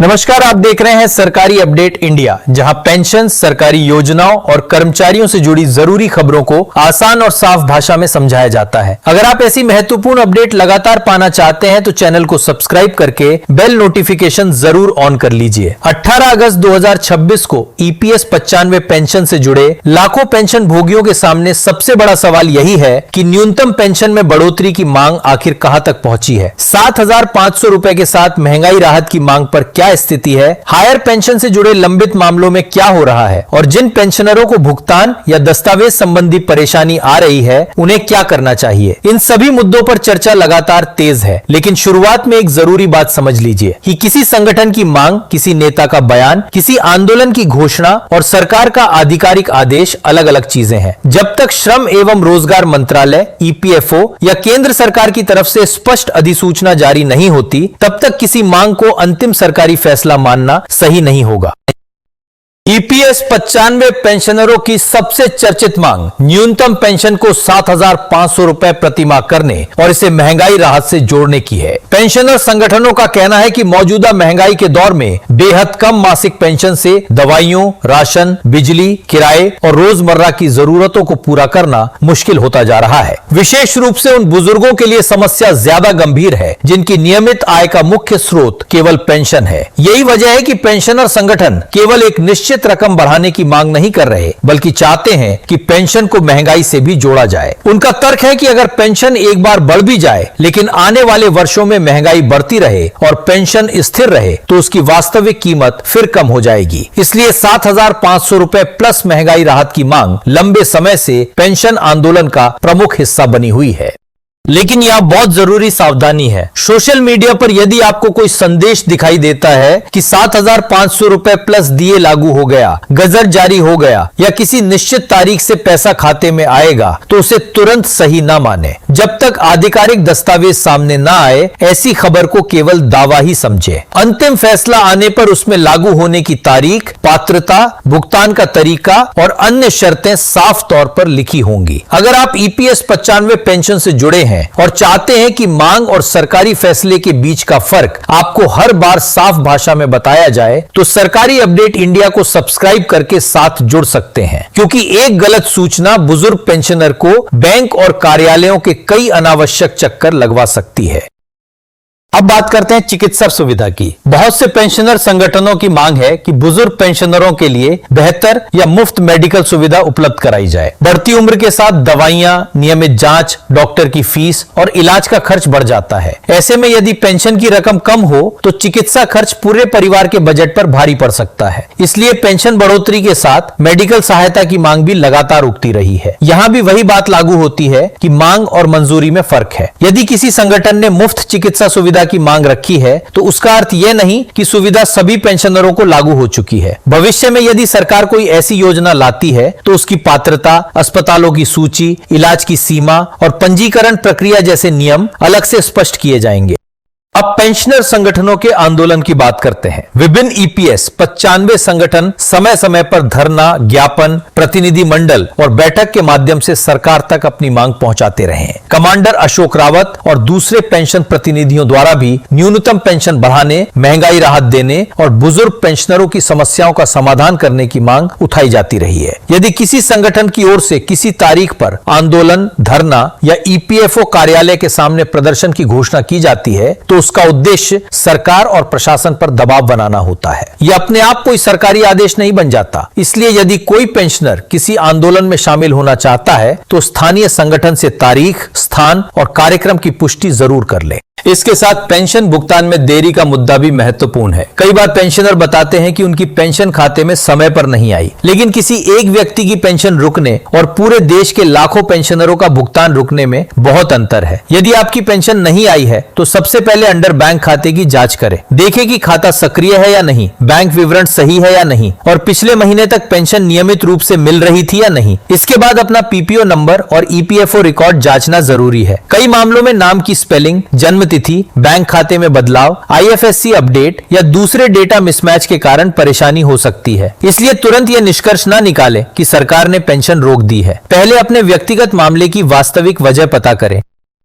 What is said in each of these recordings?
नमस्कार, आप देख रहे हैं सरकारी अपडेट इंडिया, जहां पेंशन, सरकारी योजनाओं और कर्मचारियों से जुड़ी जरूरी खबरों को आसान और साफ भाषा में समझाया जाता है। अगर आप ऐसी महत्वपूर्ण अपडेट लगातार पाना चाहते हैं तो चैनल को सब्सक्राइब करके बेल नोटिफिकेशन जरूर ऑन कर लीजिए। 18 अगस्त 2026 को EPS 95 पेंशन से जुड़े लाखों पेंशन भोगियों के सामने सबसे बड़ा सवाल यही है कि न्यूनतम पेंशन में बढ़ोतरी की मांग आखिर कहां तक पहुंची है। 7,500 रुपए के साथ महंगाई राहत की मांग पर क्या स्थिति है, हायर पेंशन से जुड़े लंबित मामलों में क्या हो रहा है और जिन पेंशनरों को भुगतान या दस्तावेज संबंधी परेशानी आ रही है उन्हें क्या करना चाहिए। इन सभी मुद्दों पर चर्चा लगातार तेज है, लेकिन शुरुआत में एक जरूरी बात समझ लीजिए कि किसी संगठन की मांग, किसी नेता का बयान, किसी आंदोलन की घोषणा और सरकार का आधिकारिक आदेश अलग अलग चीजें हैं। जब तक श्रम एवं रोजगार मंत्रालय EPFO या केंद्र सरकार की तरफ से स्पष्ट अधिसूचना जारी नहीं होती, तब तक किसी मांग को अंतिम सरकारी फैसला मानना सही नहीं होगा। EPS 95 पेंशनरों की सबसे चर्चित मांग न्यूनतम पेंशन को 7,500 रुपए प्रति माह करने और इसे महंगाई राहत से जोड़ने की है। पेंशनर संगठनों का कहना है कि मौजूदा महंगाई के दौर में बेहद कम मासिक पेंशन से दवाइयों, राशन, बिजली, किराए और रोजमर्रा की जरूरतों को पूरा करना मुश्किल होता जा रहा है। विशेष रूप से उन बुजुर्गों के लिए समस्या ज्यादा गंभीर है जिनकी नियमित आय का मुख्य स्रोत केवल पेंशन है। यही वजह है कि पेंशनर संगठन केवल एक निश्चित रकम बढ़ाने की मांग नहीं कर रहे, बल्कि चाहते हैं कि पेंशन को महंगाई से भी जोड़ा जाए। उनका तर्क है कि अगर पेंशन एक बार बढ़ भी जाए, लेकिन आने वाले वर्षों में महंगाई बढ़ती रहे और पेंशन स्थिर रहे, तो उसकी वास्तविक कीमत फिर कम हो जाएगी। इसलिए 7,500 रुपए प्लस महंगाई राहत की मांग लंबे समय से पेंशन आंदोलन का प्रमुख हिस्सा बनी हुई है। लेकिन यह बहुत जरूरी सावधानी है। सोशल मीडिया पर यदि आपको कोई संदेश दिखाई देता है कि 7,500 रुपए प्लस दिए लागू हो गया, गजट जारी हो गया या किसी निश्चित तारीख से पैसा खाते में आएगा, तो उसे तुरंत सही ना माने। जब तक आधिकारिक दस्तावेज सामने ना आए, ऐसी खबर को केवल दावा ही समझे। अंतिम फैसला आने पर उसमें लागू होने की तारीख, पात्रता, भुगतान का तरीका और अन्य शर्तें साफ तौर पर लिखी होंगी। अगर आप EPS 95 पेंशन से जुड़े हैं और चाहते हैं कि मांग और सरकारी फैसले के बीच का फर्क आपको हर बार साफ भाषा में बताया जाए, तो सरकारी अपडेट इंडिया को सब्सक्राइब करके साथ जुड़ सकते हैं, क्योंकि एक गलत सूचना बुजुर्ग पेंशनर को बैंक और कार्यालयों के कई अनावश्यक चक्कर लगवा सकती है। अब बात करते हैं चिकित्सा सुविधा की। बहुत से पेंशनर संगठनों की मांग है कि बुजुर्ग पेंशनरों के लिए बेहतर या मुफ्त मेडिकल सुविधा उपलब्ध कराई जाए। बढ़ती उम्र के साथ दवाइयां, नियमित जांच, डॉक्टर की फीस और इलाज का खर्च बढ़ जाता है। ऐसे में यदि पेंशन की रकम कम हो तो चिकित्सा खर्च पूरे परिवार के बजट पर भारी पड़ सकता है। इसलिए पेंशन बढ़ोतरी के साथ मेडिकल सहायता की मांग भी लगातार उठती रही है। यहाँ भी वही बात लागू होती है कि मांग और मंजूरी में फर्क है। यदि किसी संगठन ने मुफ्त चिकित्सा सुविधा की मांग रखी है, तो उसका अर्थ यह नहीं कि सुविधा सभी पेंशनरों को लागू हो चुकी है। भविष्य में यदि सरकार कोई ऐसी योजना लाती है तो उसकी पात्रता, अस्पतालों की सूची, इलाज की सीमा और पंजीकरण प्रक्रिया जैसे नियम अलग से स्पष्ट किए जाएंगे। अब पेंशनर संगठनों के आंदोलन की बात करते हैं। विभिन्न EPS 95 संगठन समय समय पर धरना, ज्ञापन, प्रतिनिधि मंडल और बैठक के माध्यम से सरकार तक अपनी मांग पहुंचाते रहे हैं। कमांडर अशोक रावत और दूसरे पेंशन प्रतिनिधियों द्वारा भी न्यूनतम पेंशन बढ़ाने, महंगाई राहत देने और बुजुर्ग पेंशनरों की समस्याओं का समाधान करने की मांग उठाई जाती रही है। यदि किसी संगठन की ओर से किसी तारीख पर आंदोलन, धरना या EPFO कार्यालय के सामने प्रदर्शन की घोषणा की जाती है, तो उसका उद्देश्य सरकार और प्रशासन पर दबाव बनाना होता है। यह अपने आप कोई सरकारी आदेश नहीं बन जाता। इसलिए यदि कोई पेंशनर किसी आंदोलन में शामिल होना चाहता है तो स्थानीय संगठन से तारीख, स्थान और कार्यक्रम की पुष्टि जरूर कर ले। इसके साथ पेंशन भुगतान में देरी का मुद्दा भी महत्वपूर्ण है। कई बार पेंशनर बताते हैं कि उनकी पेंशन खाते में समय पर नहीं आई, लेकिन किसी एक व्यक्ति की पेंशन रुकने और पूरे देश के लाखों पेंशनरों का भुगतान रुकने में बहुत अंतर है। यदि आपकी पेंशन नहीं आई है तो सबसे पहले अंडर बैंक खाते की जांच करें। देखें कि खाता सक्रिय है या नहीं, बैंक विवरण सही है या नहीं और पिछले महीने तक पेंशन नियमित रूप से मिल रही थी या नहीं। इसके बाद अपना PPO नंबर और EPFO रिकॉर्ड जांचना जरूरी है। कई मामलों में नाम की स्पेलिंग, जन्म तिथि, बैंक खाते में बदलाव, IFSC अपडेट या दूसरे डेटा मिसमैच के कारण परेशानी हो सकती है। इसलिए तुरंत यह निष्कर्ष न निकालें कि सरकार ने पेंशन रोक दी है। पहले अपने व्यक्तिगत मामले की वास्तविक वजह पता करें।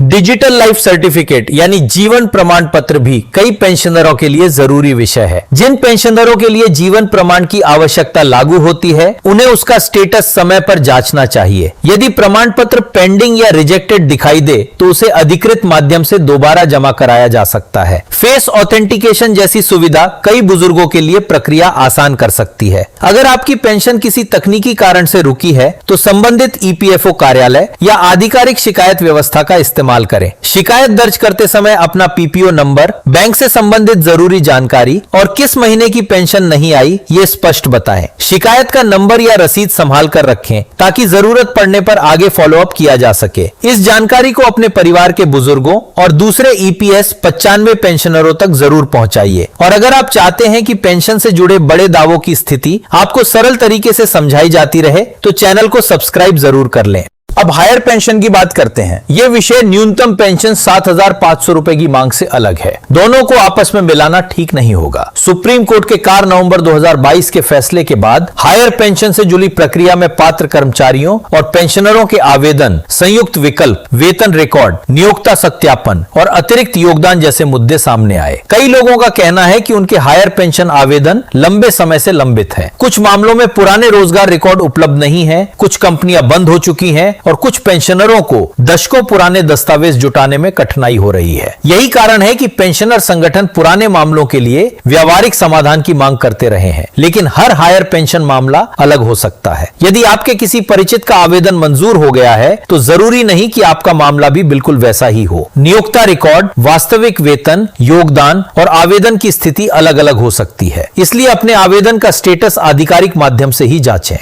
डिजिटल लाइफ सर्टिफिकेट यानी जीवन प्रमाण पत्र भी कई पेंशनरों के लिए जरूरी विषय है। जिन पेंशनरों के लिए जीवन प्रमाण की आवश्यकता लागू होती है, उन्हें उसका स्टेटस समय पर जांचना चाहिए। यदि प्रमाण पत्र पेंडिंग या रिजेक्टेड दिखाई दे तो उसे अधिकृत माध्यम से दोबारा जमा कराया जा सकता है। फेस ऑथेंटिकेशन जैसी सुविधा कई बुजुर्गों के लिए प्रक्रिया आसान कर सकती है। अगर आपकी पेंशन किसी तकनीकी कारण से रुकी है तो संबंधित ईपीएफओ कार्यालय या आधिकारिक शिकायत व्यवस्था का इस्तेमाल करें। शिकायत दर्ज करते समय अपना पीपीओ नंबर, बैंक से संबंधित जरूरी जानकारी और किस महीने की पेंशन नहीं आई ये स्पष्ट बताएं। शिकायत का नंबर या रसीद संभाल कर रखें ताकि जरूरत पड़ने पर आगे फॉलोअप किया जा सके। इस जानकारी को अपने परिवार के बुजुर्गों और दूसरे ईपीएस 95 पेंशनरों तक जरूर पहुंचाइए। और अगर आप चाहते हैं कि पेंशन से जुड़े बड़े दावों की स्थिति आपको सरल तरीके से समझाई जाती रहे तो चैनल को सब्सक्राइब जरूर कर लें। अब हायर पेंशन की बात करते हैं। यह विषय न्यूनतम पेंशन 7,500 रुपए की मांग से अलग है। दोनों को आपस में मिलाना ठीक नहीं होगा। सुप्रीम कोर्ट के 4 नवंबर 2022 के फैसले के बाद हायर पेंशन से जुड़ी प्रक्रिया में पात्र कर्मचारियों और पेंशनरों के आवेदन, संयुक्त विकल्प, वेतन रिकॉर्ड, नियोक्ता सत्यापन और अतिरिक्त योगदान जैसे मुद्दे सामने आए। कई लोगों का कहना है कि उनके हायर पेंशन आवेदन लंबे समय से लंबित है। कुछ मामलों में पुराने रोजगार रिकॉर्ड उपलब्ध नहीं है, कुछ कंपनियां बंद हो चुकी हैं और कुछ पेंशनरों को दशकों पुराने दस्तावेज जुटाने में कठिनाई हो रही है। यही कारण है कि पेंशनर संगठन पुराने मामलों के लिए व्यावहारिक समाधान की मांग करते रहे हैं, लेकिन हर हायर पेंशन मामला अलग हो सकता है। यदि आपके किसी परिचित का आवेदन मंजूर हो गया है तो जरूरी नहीं कि आपका मामला भी बिल्कुल वैसा ही हो। नियोक्ता रिकॉर्ड, वास्तविक वेतन, योगदान और आवेदन की स्थिति अलग अलग हो सकती है, इसलिए अपने आवेदन का स्टेटस आधिकारिक माध्यम से ही जांचें।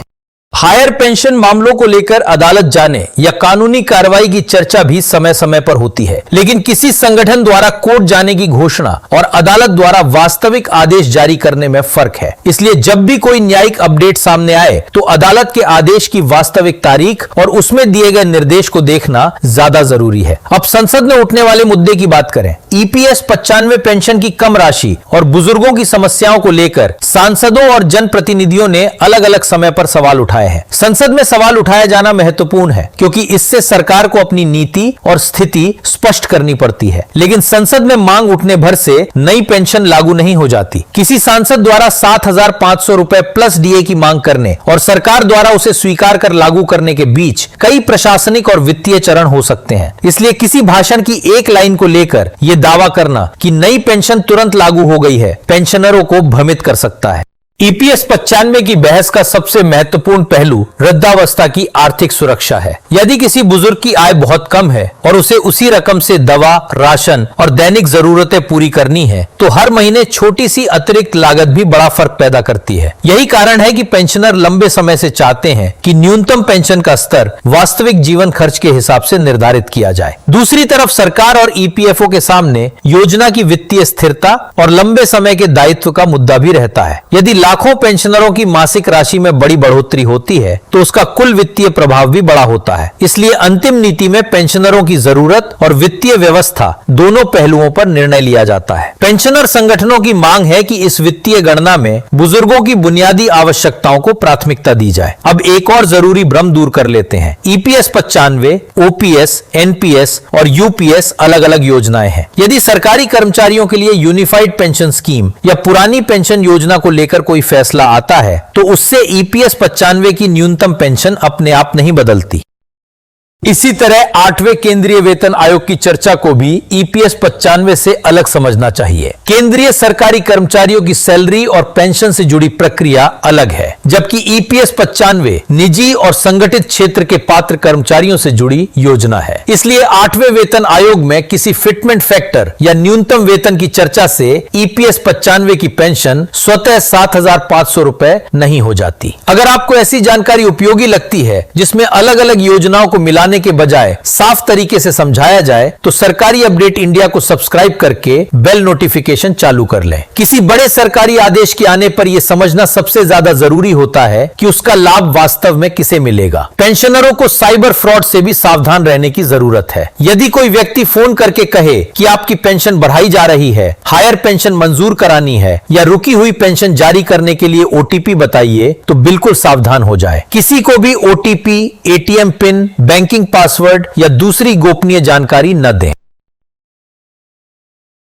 हायर पेंशन मामलों को लेकर अदालत जाने या कानूनी कार्रवाई की चर्चा भी समय समय पर होती है, लेकिन किसी संगठन द्वारा कोर्ट जाने की घोषणा और अदालत द्वारा वास्तविक आदेश जारी करने में फर्क है। इसलिए जब भी कोई न्यायिक अपडेट सामने आए तो अदालत के आदेश की वास्तविक तारीख और उसमें दिए गए निर्देश को देखना ज्यादा जरूरी है। अब संसद में उठने वाले मुद्दे की बात करें। ईपीएस 95 पेंशन की कम राशि और बुजुर्गों की समस्याओं को लेकर सांसदों और जनप्रतिनिधियों ने अलग अलग समय पर सवाल उठाए हैं। संसद में सवाल उठाया जाना महत्वपूर्ण है क्योंकि इससे सरकार को अपनी नीति और स्थिति स्पष्ट करनी पड़ती है, लेकिन संसद में मांग उठने भर से नई पेंशन लागू नहीं हो जाती। किसी सांसद द्वारा 7,500 रुपए प्लस डीए की मांग करने और सरकार द्वारा उसे स्वीकार कर लागू करने के बीच कई प्रशासनिक और वित्तीय चरण हो सकते हैं। इसलिए किसी भाषण की एक लाइन को लेकर यह दावा करना कि नई पेंशन तुरंत लागू हो गई है पेंशनरों को भ्रमित कर सकता है। ईपीएस 95 की बहस का सबसे महत्वपूर्ण पहलू वृद्धावस्था की आर्थिक सुरक्षा है। यदि किसी बुजुर्ग की आय बहुत कम है और उसे उसी रकम से दवा, राशन और दैनिक जरूरतें पूरी करनी है तो हर महीने छोटी सी अतिरिक्त लागत भी बड़ा फर्क पैदा करती है। यही कारण है कि पेंशनर लंबे समय से चाहते हैं कि न्यूनतम पेंशन का स्तर वास्तविक जीवन खर्च के हिसाब से निर्धारित किया जाए। दूसरी तरफ सरकार और ईपीएफओ के सामने योजना की वित्तीय स्थिरता और लंबे समय के दायित्व का मुद्दा भी रहता है। यदि लाखों पेंशनरों की मासिक राशि में बड़ी बढ़ोतरी होती है तो उसका कुल वित्तीय प्रभाव भी बड़ा होता है। इसलिए अंतिम नीति में पेंशनरों की जरूरत और वित्तीय व्यवस्था दोनों पहलुओं पर निर्णय लिया जाता है। पेंशनर संगठनों की मांग है कि इस वित्तीय गणना में बुजुर्गों की बुनियादी आवश्यकताओं को प्राथमिकता दी जाए। अब एक और जरूरी भ्रम दूर कर लेते हैं। ईपीएस 95, ओपीएस, एनपीएस और यूपीएस अलग अलग योजनाएं हैं। यदि सरकारी कर्मचारियों के लिए यूनिफाइड पेंशन स्कीम या पुरानी पेंशन योजना को लेकर कोई फैसला आता है तो उससे ईपीएस 95 की न्यूनतम पेंशन अपने आप नहीं बदलती। इसी तरह 8वें केंद्रीय वेतन आयोग की चर्चा को भी ईपीएस 95 से अलग समझना चाहिए। केंद्रीय सरकारी कर्मचारियों की सैलरी और पेंशन से जुड़ी प्रक्रिया अलग है, जबकि ईपीएस 95 निजी और संगठित क्षेत्र के पात्र कर्मचारियों से जुड़ी योजना है। इसलिए 8वें वेतन आयोग में किसी फिटमेंट फैक्टर या न्यूनतम वेतन की चर्चा से ईपीएस 95 की पेंशन स्वतः 7,500 रुपए नहीं हो जाती। अगर आपको ऐसी जानकारी उपयोगी लगती है जिसमें अलग अलग योजनाओं को मिलाने के बजाय साफ तरीके से समझाया जाए तो सरकारी अपडेट इंडिया को सब्सक्राइब करके बेल नोटिफिकेशन चालू कर लें। किसी बड़े सरकारी आदेश के आने पर यह समझना सबसे ज्यादा जरूरी होता है कि उसका लाभ वास्तव में किसे मिलेगा। पेंशनरों को साइबर फ्रॉड से भी सावधान रहने की जरूरत है। यदि कोई व्यक्ति फोन करके कहे कि आपकी पेंशन बढ़ाई जा रही है, हायर पेंशन मंजूर करानी है या रुकी हुई पेंशन जारी करने के लिए ओटीपी बताइए तो बिल्कुल सावधान हो जाए। किसी को भी OTP, ATM pin, banking banking password या दूसरी गोपनीय जानकारी न दें।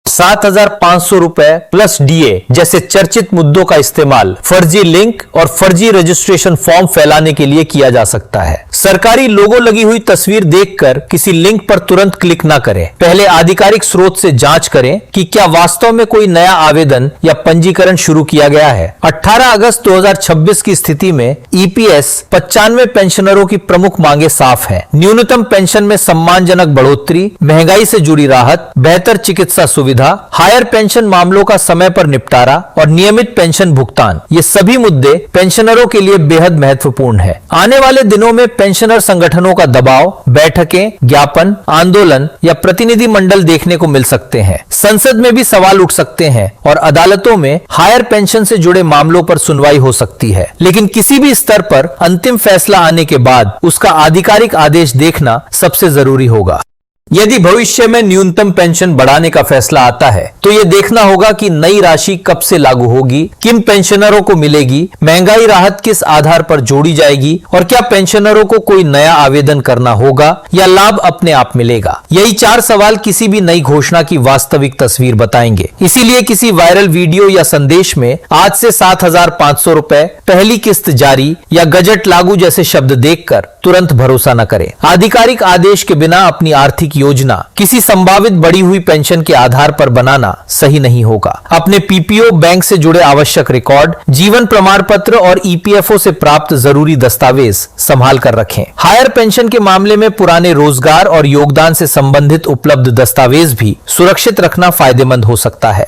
7,500 रुपए प्लस डीए जैसे चर्चित मुद्दों का इस्तेमाल फर्जी लिंक और फर्जी रजिस्ट्रेशन फॉर्म फैलाने के लिए किया जा सकता है। सरकारी लोगो लगी हुई तस्वीर देखकर किसी लिंक पर तुरंत क्लिक ना करें। पहले आधिकारिक स्रोत से जांच करें कि क्या वास्तव में कोई नया आवेदन या पंजीकरण शुरू किया गया है। 18 अगस्त 2026 की स्थिति में ईपीएस 95 पेंशनरों की प्रमुख मांगे साफ हैं। न्यूनतम पेंशन में सम्मानजनक बढ़ोतरी, महंगाई से जुड़ी राहत, बेहतर चिकित्सा सुविधा, हायर पेंशन मामलों का समय पर निपटारा और नियमित पेंशन भुगतान, ये सभी मुद्दे पेंशनरों के लिए बेहद महत्वपूर्ण है। आने वाले दिनों में पेंशनर संगठनों का दबाव, बैठकें, ज्ञापन, आंदोलन या प्रतिनिधि मंडल देखने को मिल सकते हैं। संसद में भी सवाल उठ सकते हैं और अदालतों में हायर पेंशन से जुड़े मामलों पर सुनवाई हो सकती है। लेकिन किसी भी स्तर पर अंतिम फैसला आने के बाद उसका आधिकारिक आदेश देखना सबसे जरूरी होगा। यदि भविष्य में न्यूनतम पेंशन बढ़ाने का फैसला आता है तो यह देखना होगा कि नई राशि कब से लागू होगी, किन पेंशनरों को मिलेगी, महंगाई राहत किस आधार पर जोड़ी जाएगी और क्या पेंशनरों को कोई नया आवेदन करना होगा या लाभ अपने आप मिलेगा। यही 4 सवाल किसी भी नई घोषणा की वास्तविक तस्वीर बताएंगे। इसीलिए किसी वायरल वीडियो या संदेश में आज से 7,500 रुपए, पहली किस्त जारी या गजट लागू जैसे शब्द देखकर तुरंत भरोसा न करें। आधिकारिक आदेश के बिना अपनी आर्थिक योजना किसी संभावित बढ़ी हुई पेंशन के आधार पर बनाना सही नहीं होगा। अपने पीपीओ, बैंक से जुड़े आवश्यक रिकॉर्ड, जीवन प्रमाण पत्र और ईपीएफओ से प्राप्त जरूरी दस्तावेज संभाल कर रखें। हायर पेंशन के मामले में पुराने रोजगार और योगदान से संबंधित उपलब्ध दस्तावेज भी सुरक्षित रखना फायदेमंद हो सकता है।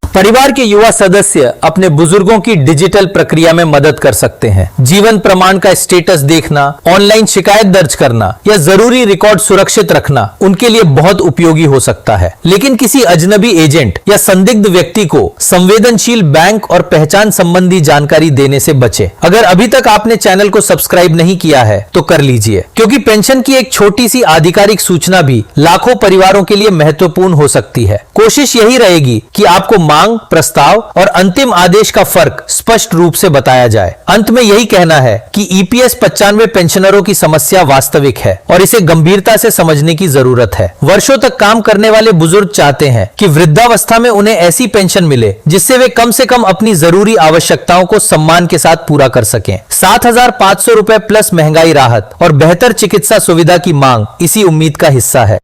परिवार के युवा सदस्य अपने बुजुर्गों की डिजिटल प्रक्रिया में मदद कर सकते हैं। जीवन प्रमाण का स्टेटस देखना, ऑनलाइन शिकायत दर्ज करना या जरूरी रिकॉर्ड सुरक्षित रखना उनके लिए बहुत उपयोगी हो सकता है। लेकिन किसी अजनबी एजेंट या संदिग्ध व्यक्ति को संवेदनशील बैंक और पहचान संबंधी जानकारी देने से बचें। अगर अभी तक आपने चैनल को सब्सक्राइब नहीं किया है तो कर लीजिए, क्योंकि पेंशन की एक छोटी सी आधिकारिक सूचना भी लाखों परिवारों के लिए महत्वपूर्ण हो सकती है। कोशिश यही रहेगी कि आपको मांग, प्रस्ताव और अंतिम आदेश का फर्क स्पष्ट रूप से बताया जाए। अंत में यही कहना है कि ईपीएस 95 पेंशनरों की समस्या वास्तविक है और इसे गंभीरता से समझने की जरूरत है। वर्षों तक काम करने वाले बुजुर्ग चाहते हैं कि वृद्धावस्था में उन्हें ऐसी पेंशन मिले जिससे वे कम से कम अपनी जरूरी आवश्यकताओं को सम्मान के साथ पूरा कर सकें। 7,500 रुपए प्लस महंगाई राहत और बेहतर चिकित्सा सुविधा की मांग इसी उम्मीद का हिस्सा है।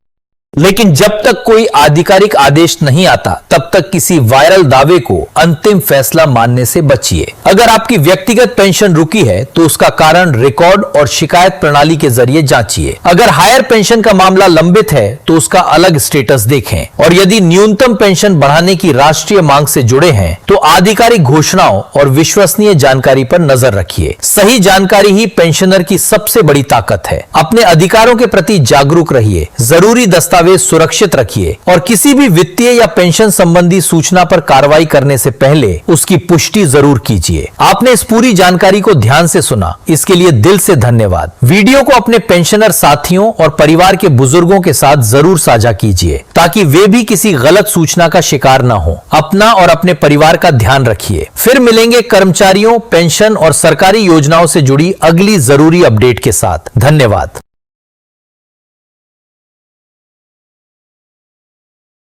लेकिन जब तक कोई आधिकारिक आदेश नहीं आता तब तक किसी वायरल दावे को अंतिम फैसला मानने से बचिए। अगर आपकी व्यक्तिगत पेंशन रुकी है तो उसका कारण रिकॉर्ड और शिकायत प्रणाली के जरिए जांचिए। अगर हायर पेंशन का मामला लंबित है तो उसका अलग स्टेटस देखें और यदि न्यूनतम पेंशन बढ़ाने की राष्ट्रीय मांग से जुड़े हैं तो आधिकारिक घोषणाओं और विश्वसनीय जानकारी पर नजर रखिए। सही जानकारी ही पेंशनर की सबसे बड़ी ताकत है। अपने अधिकारों के प्रति जागरूक रहिए, जरूरी दस्तावेज सुरक्षित रखिए और किसी भी वित्तीय या पेंशन संबंधी सूचना पर कार्रवाई करने से पहले उसकी पुष्टि जरूर कीजिए। आपने इस पूरी जानकारी को ध्यान से सुना, इसके लिए दिल से धन्यवाद। वीडियो को अपने पेंशनर साथियों और परिवार के बुजुर्गों के साथ जरूर साझा कीजिए ताकि वे भी किसी गलत सूचना का शिकार न हो। अपना और अपने परिवार का ध्यान रखिए। फिर मिलेंगे कर्मचारियों, पेंशन और सरकारी योजनाओं से जुड़ी अगली जरूरी अपडेट के साथ। धन्यवाद।